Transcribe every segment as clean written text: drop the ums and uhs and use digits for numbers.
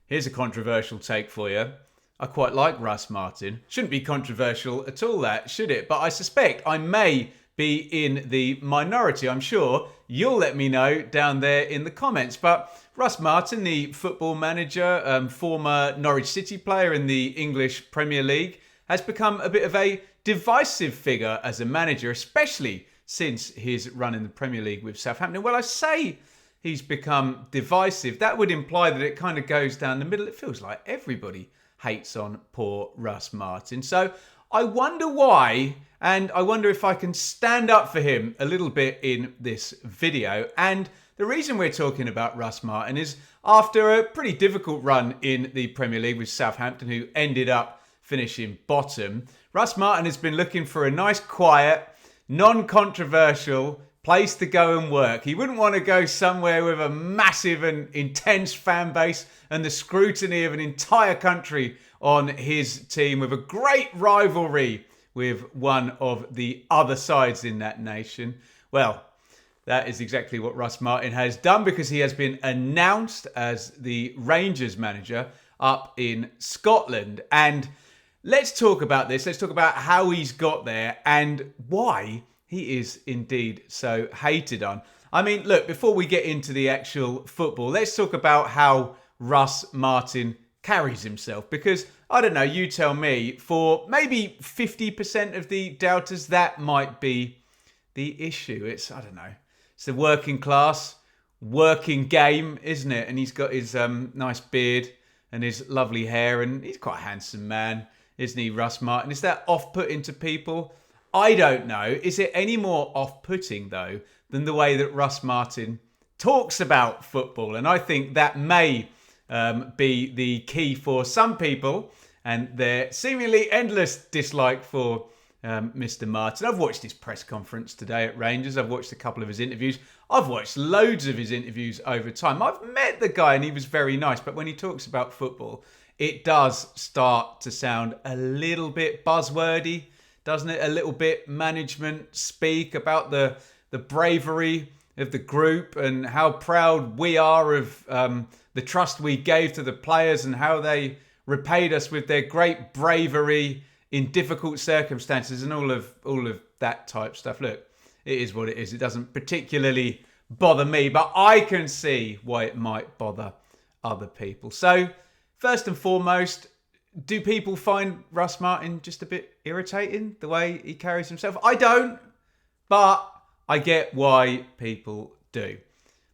Here's a controversial take for you. I quite like Russ Martin. Shouldn't be controversial at all, that, should it? But I suspect I may be in the minority. I'm sure you'll let me know down there in the comments. But Russ Martin, the football manager, former Norwich City player in the English Premier League, has become a bit of a divisive figure as a manager, especially since his run in the Premier League with Southampton. Well, I say he's become divisive. That would imply that it kind of goes down the middle. It feels like everybody hates on poor Russ Martin. So I wonder why, and I wonder if I can stand up for him a little bit in this video. And the reason we're talking about Russ Martin is after a pretty difficult run in the Premier League with Southampton, who ended up finishing bottom, Russ Martin has been looking for a nice, quiet, non-controversial place to go and work. He wouldn't want to go somewhere with a massive and intense fan base and the scrutiny of an entire country on his team, with a great rivalry with one of the other sides in that nation. Well, that is exactly what Russ Martin has done, because he has been announced as the Rangers manager up in Scotland. And let's talk about this. Let's talk about how he's got there and why he is indeed so hated on. I mean, look, before we get into the actual football, let's talk about how Russ Martin carries himself. Because, I don't know, you tell me, for maybe 50% of the doubters, that might be the issue. It's, I don't know, it's the working class, working game, isn't it? And he's got his nice beard and his lovely hair, and he's quite a handsome man, isn't he, Russ Martin? Is that off-putting to people? I don't know. Is it any more off-putting, though, than the way that Russ Martin talks about football? And I think that may be the key for some people and their seemingly endless dislike for Mr. Martin. I've watched his press conference today at Rangers. I've watched a couple of his interviews. I've watched loads of his interviews over time. I've met the guy and he was very nice. But when he talks about football, it does start to sound a little bit buzzwordy, doesn't it? A little bit management speak about the bravery of the group and how proud we are of the trust we gave to the players and how they repaid us with their great bravery in difficult circumstances and all of that type stuff. Look, it is what it is. It doesn't particularly bother me, but I can see why it might bother other people. So, first and foremost, do people find Russ Martin just a bit irritating, the way he carries himself? I don't, but I get why people do.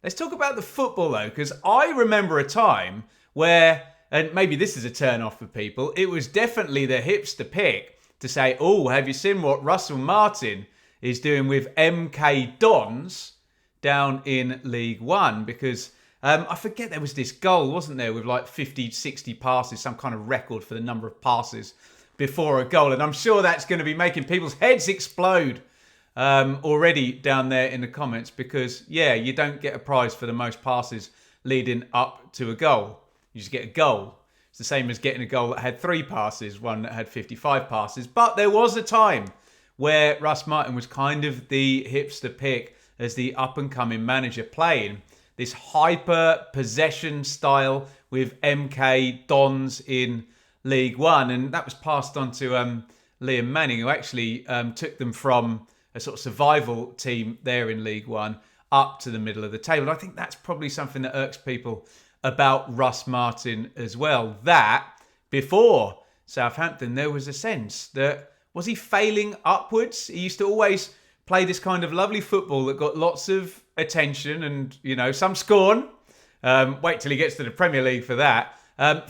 Let's talk about the football, though, because I remember a time where, and maybe this is a turn-off for people, it was definitely the hipster pick to say, oh, have you seen what Russell Martin is doing with MK Dons down in League One? Because I forget, there was this goal, wasn't there, with like 50, 60 passes, some kind of record for the number of passes before a goal. And I'm sure that's going to be making people's heads explode already down there in the comments, because, yeah, you don't get a prize for the most passes leading up to a goal. You just get a goal. It's the same as getting a goal that had 3 passes, one that had 55 passes. But there was a time where Russ Martin was kind of the hipster pick as the up-and-coming manager, playing this hyper possession style with MK Dons in League One. And that was passed on to Liam Manning, who actually took them from a sort of survival team there in League One up to the middle of the table. I think that's probably something that irks people about Russ Martin as well. That before Southampton, there was a sense that, was he failing upwards? He used to always play this kind of lovely football that got lots of attention and, you know, some scorn. Wait till he gets to the Premier League for that.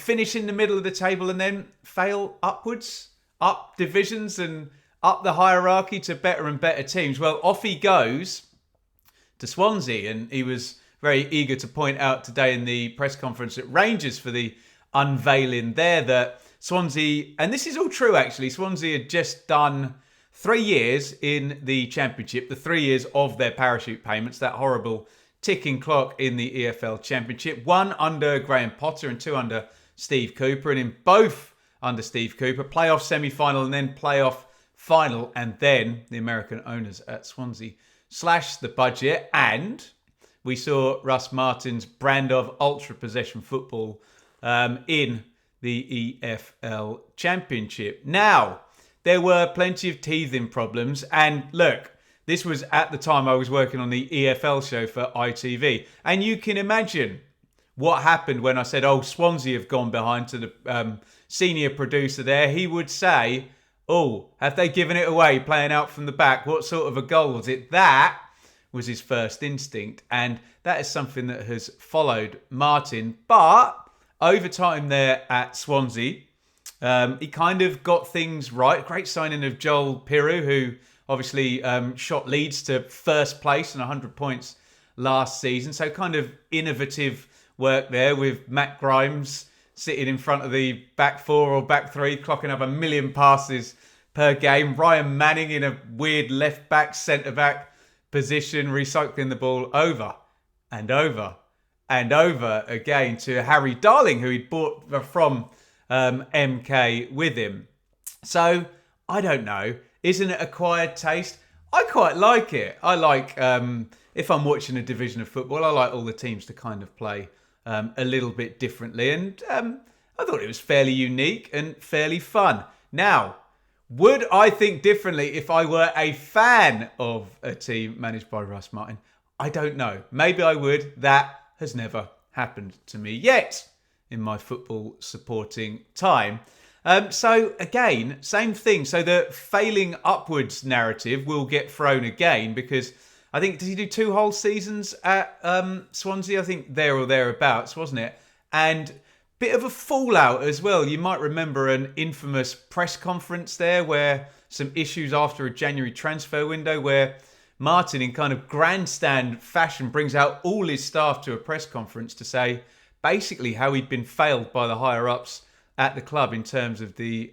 Finish in the middle of the table and then fail upwards, up divisions and up the hierarchy to better and better teams. Well, off he goes to Swansea, and he was very eager to point out today in the press conference at Rangers for the unveiling there that Swansea, and this is all true actually, Swansea had just done 3 years in the Championship, the 3 years of their parachute payments, that horrible ticking clock in the EFL Championship. 1 under Graham Potter and 2 under Steve Cooper. And in both under Steve Cooper, playoff semi-final and then playoff final. And then the American owners at Swansea slashed the budget. And we saw Russ Martin's brand of ultra possession football in the EFL Championship. Now, there were plenty of teething problems. And look, this was at the time I was working on the EFL show for ITV. And you can imagine what happened when I said, oh, Swansea have gone behind, to the senior producer there. He would say, oh, have they given it away playing out from the back? What sort of a goal was it? That was his first instinct. And that is something that has followed Martin. But over time there at Swansea, he kind of got things right. Great signing of Joel Piroux, who obviously shot Leeds to first place and 100 points last season. So kind of innovative work there with Matt Grimes sitting in front of the back four or back three, clocking up 1 million passes per game. Ryan Manning in a weird left back, centre back position, recycling the ball over and over and over again to Harry Darling, who he'd bought from MK with him. So, I don't know. Isn't it acquired taste? I quite like it. I like, if I'm watching a division of football, I like all the teams to kind of play a little bit differently. And I thought it was fairly unique and fairly fun. Now, would I think differently if I were a fan of a team managed by Russ Martin? I don't know. Maybe I would. That has never happened to me yet in my football supporting time. So again, same thing. So the failing upwards narrative will get thrown again because I think, did he do 2 whole seasons at Swansea? I think there or thereabouts, wasn't it? And bit of a fallout as well. You might remember an infamous press conference there where some issues after a January transfer window where Martin, in kind of grandstand fashion, brings out all his staff to a press conference to say basically how he'd been failed by the higher-ups at the club in terms of the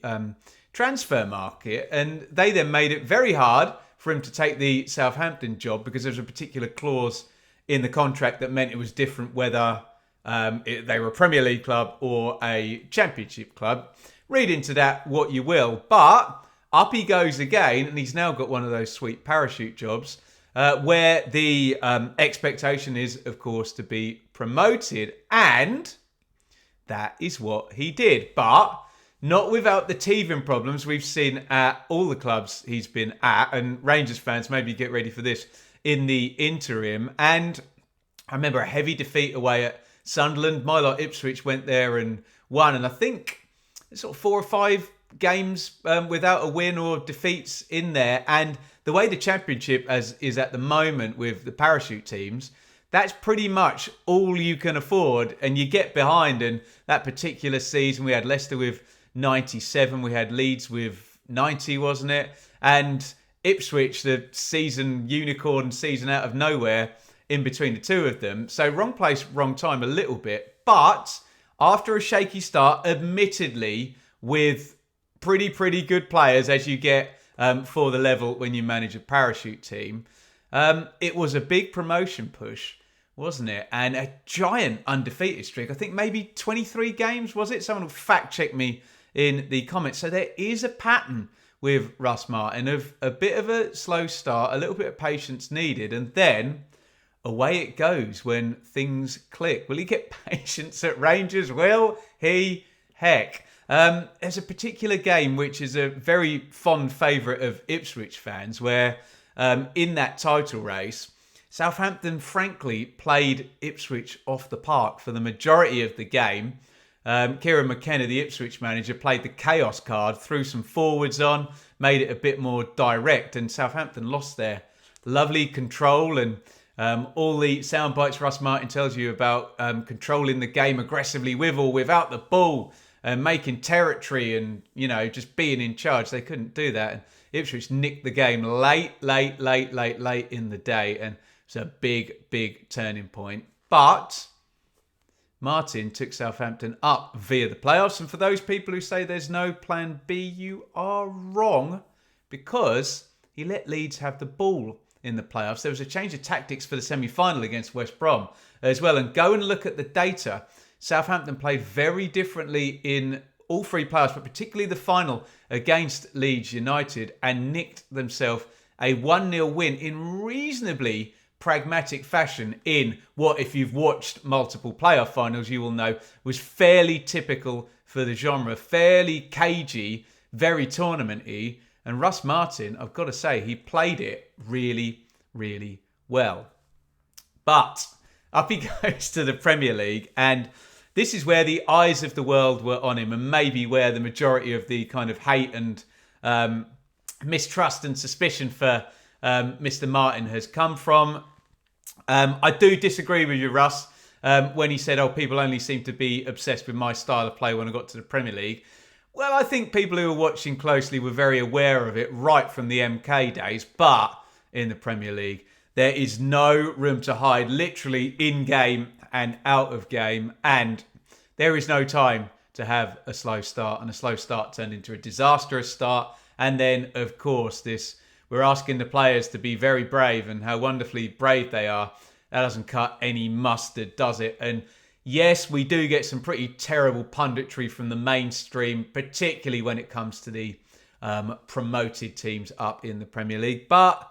transfer market. And they then made it very hard for him to take the Southampton job because there's a particular clause in the contract that meant it was different whether they were a Premier League club or a Championship club. Read into that what you will. But up he goes again, and he's now got one of those sweet parachute jobs where the expectation is, of course, to be promoted. And that is what he did. But not without the teething problems we've seen at all the clubs he's been at. And Rangers fans, maybe get ready for this in the interim. And I remember a heavy defeat away at Sunderland. My lot, Ipswich, went there and won. And I think sort of 4 or 5 games without a win or defeats in there. And the way the Championship is at the moment with the parachute teams, that's pretty much all you can afford. And you get behind. And that particular season, we had Leicester with 97. We had Leeds with 90, wasn't it? And Ipswich, the season unicorn, season out of nowhere in between the two of them. So wrong place, wrong time a little bit. But after a shaky start, admittedly, with pretty good players as you get for the level when you manage a parachute team, it was a big promotion push, wasn't it? And a giant undefeated streak. I think maybe 23 games, was it? Someone will fact check me in the comments. So there is a pattern with Russ Martin of a bit of a slow start, a little bit of patience needed, and then away it goes when things click. Will he get patience at Rangers? Will he? Heck. There's a particular game which is a very fond favourite of Ipswich fans where in that title race, Southampton frankly played Ipswich off the park for the majority of the game. Kieran McKenna, the Ipswich manager, played the chaos card, threw some forwards on, made it a bit more direct, and Southampton lost their lovely control and all the sound bites Russ Martin tells you about controlling the game aggressively with or without the ball and making territory and, you know, just being in charge. They couldn't do that. And Ipswich nicked the game late in the day. And it's a big turning point. But Martin took Southampton up via the playoffs. And for those people who say there's no plan B, you are wrong, because he let Leeds have the ball in the playoffs. There was a change of tactics for the semi-final against West Brom as well. And go and look at the data. Southampton played very differently in all 3 playoffs, but particularly the final against Leeds United, and nicked themselves a 1-0 win in reasonably pragmatic fashion in what, if you've watched multiple playoff finals, you will know was fairly typical for the genre, fairly cagey, very tournament-y. And Russ Martin, I've got to say, he played it really, really well. But up he goes to the Premier League, and this is where the eyes of the world were on him, and maybe where the majority of the kind of hate and mistrust and suspicion for Mr. Martin has come from. I do disagree with you, Russ, when he said, people only seem to be obsessed with my style of play when I got to the Premier League. Well, I think people who were watching closely were very aware of it right from the MK days, but in the Premier League, there is no room to hide, literally in-game and out of game, and there is no time to have a slow start, and a slow start turned into a disastrous start. And then, of course, we're asking the players to be very brave, and how wonderfully brave they are. That doesn't cut any mustard, does it? And yes, we do get some pretty terrible punditry from the mainstream, particularly when it comes to the promoted teams up in the Premier League. But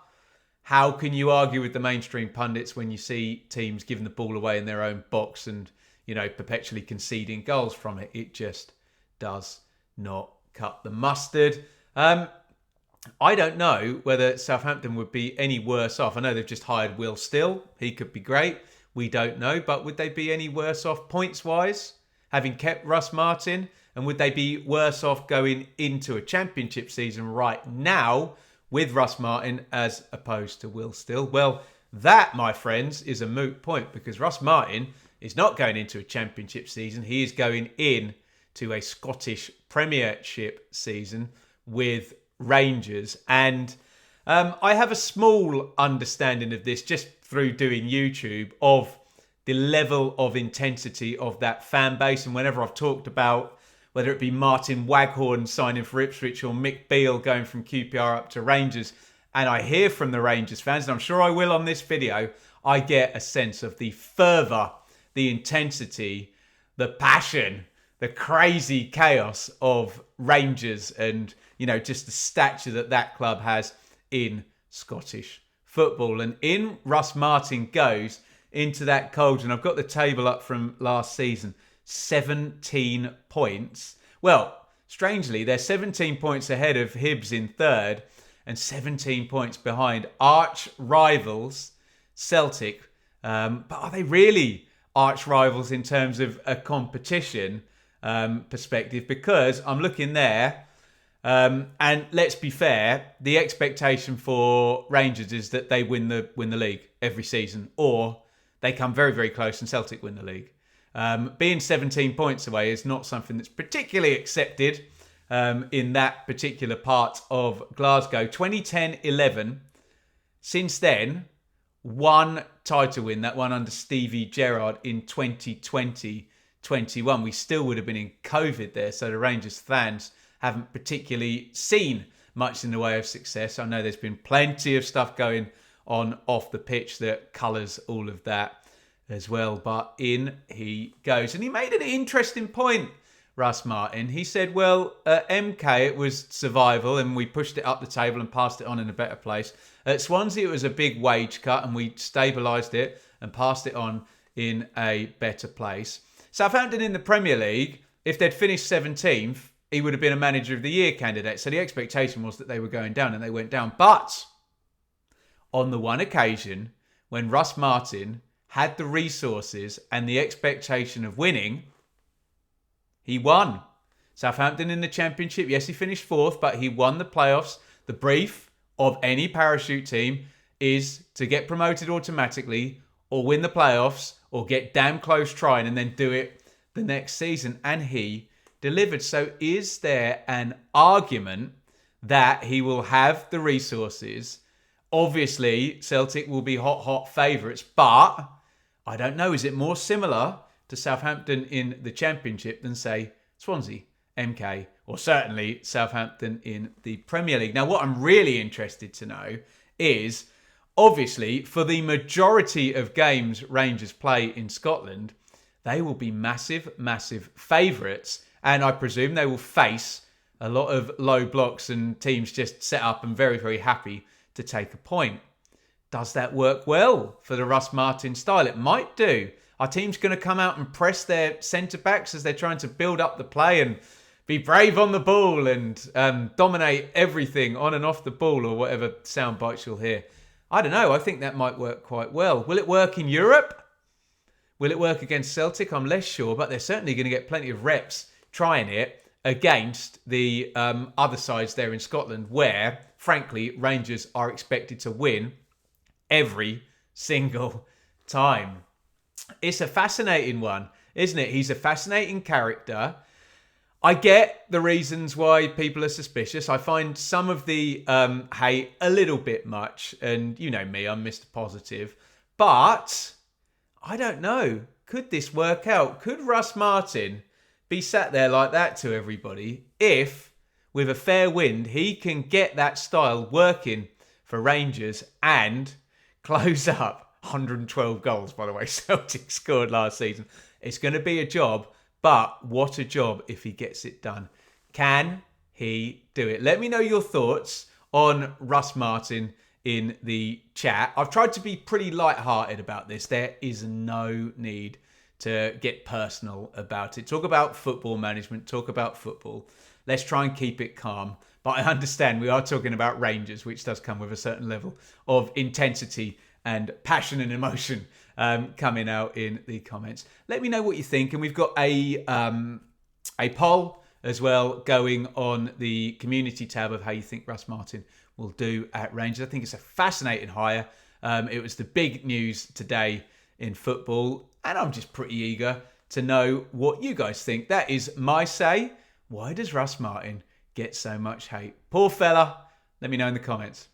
how can you argue with the mainstream pundits when you see teams giving the ball away in their own box and, perpetually conceding goals from it? It just does not cut the mustard. I don't know whether Southampton would be any worse off. I know they've just hired Will Still. He could be great. We don't know. But would they be any worse off points-wise, having kept Russ Martin? And would they be worse off going into a championship season right now with Russ Martin as opposed to Will Still? Well, that, my friends, is a moot point, because Russ Martin is not going into a championship season. He is going in to a Scottish Premiership season with Rangers. And I have a small understanding of this just through doing YouTube, of the level of intensity of that fan base. And whenever I've talked about whether it be Martin Waghorn signing for Ipswich or Mick Beale going from QPR up to Rangers, and I hear from the Rangers fans, and I'm sure I will on this video, I get a sense of the fervour, the intensity, the passion, the crazy chaos of Rangers, and just the stature that club has in Scottish football. And in Russ Martin goes into that cauldron. I've got the table up from last season. 17 points. Well, strangely, they're 17 points ahead of Hibs in third and 17 points behind arch rivals Celtic. But are they really arch rivals in terms of a competition perspective? Because I'm looking there, and let's be fair, the expectation for Rangers is that they win the league every season, or they come very, very close and Celtic win the league. Being 17 points away is not something that's particularly accepted in that particular part of Glasgow. 2010-11, since then, one title win, that one under Stevie Gerrard in 2020-21. We still would have been in COVID there, so the Rangers fans haven't particularly seen much in the way of success. I know there's been plenty of stuff going on off the pitch that colours all of that as well, but in he goes. And he made an interesting point, Russ Martin. He said, well, at MK it was survival and we pushed it up the table and passed it on in a better place. At Swansea it was a big wage cut and we stabilised it and passed it on in a better place. Southampton in the Premier League, if they'd finished 17th, he would have been a manager of the year candidate. So the expectation was that they were going down, and they went down. But on the one occasion when Russ Martin had the resources and the expectation of winning, he won. Southampton in the Championship, yes, he finished fourth, but he won the playoffs. The brief of any parachute team is to get promoted automatically, or win the playoffs, or get damn close trying and then do it the next season. And he delivered. So is there an argument that he will have the resources? Obviously, Celtic will be hot favourites, but I don't know. Is it more similar to Southampton in the Championship than, say, Swansea, MK, or certainly Southampton in the Premier League? Now, what I'm really interested to know is, obviously, for the majority of games Rangers play in Scotland, they will be massive, massive favourites. And I presume they will face a lot of low blocks and teams just set up and very, very happy to take a point. Does that work well for the Russ Martin style? It might do. Our team's going to come out and press their centre-backs as they're trying to build up the play and be brave on the ball and dominate everything on and off the ball, or whatever sound bites you'll hear. I don't know. I think that might work quite well. Will it work in Europe? Will it work against Celtic? I'm less sure, but they're certainly going to get plenty of reps trying it against the other sides there in Scotland, where, frankly, Rangers are expected to win every single time. It's a fascinating one, isn't it? He's a fascinating character. I get the reasons why people are suspicious. I find some of the hate a little bit much. And you know me, I'm Mr. Positive. But I don't know. Could this work out? Could Russ Martin be sat there like that to everybody if, with a fair wind, he can get that style working for Rangers and close up 112 goals, by the way, Celtic scored last season. It's going to be a job, but what a job if he gets it done. Can he do it? Let me know your thoughts on Russ Martin in the chat. I've tried to be pretty light-hearted about this. There is no need to get personal about it. Talk about football management, talk about football. Let's try and keep it calm. But I understand we are talking about Rangers, which does come with a certain level of intensity and passion and emotion coming out in the comments. Let me know what you think. And we've got a poll as well going on the community tab of how you think Russ Martin will do at Rangers. I think it's a fascinating hire. It was the big news today in football. And I'm just pretty eager to know what you guys think. That is my say. Why does Russ Martin get so much hate? Poor fella. Let me know in the comments.